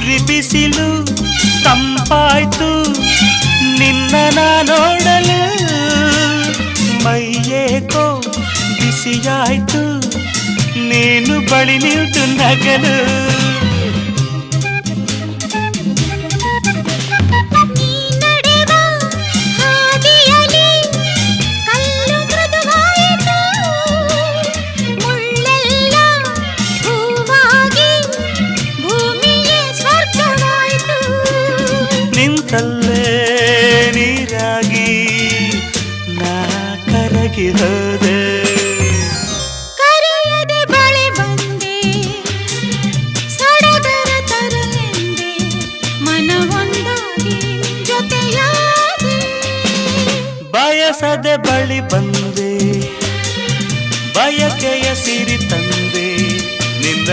ಉರಿ ಬಿಸಿಲು ತಂಪಾಯ್ತು ನಿನ್ನ ನೋಡಲು ಮೈಯೇಕೋ ಬಿಸಿಯಾಯ್ತು ನೀನು ಬಳಿ ನಿಂತು ನಗಲು ನಿಂತಲ್ಲೇ ನೀರಾಗಿ ನಾ ಕರಗಿ ಹೋದೆ ಕರೆಯದೆ ಬಳಿ ಬಂದೆ ಸಡಗರ ತರಲೆಂದೆ ಮನವೊಂದಾಗಿ ಜೊತೆಯಾದೆ ಬಯಸದೆ ಬಳಿ ಬಂದೆ ಬಯಕೆಯ ಸಿರಿ ತಂದೆ ನಿನ್ನ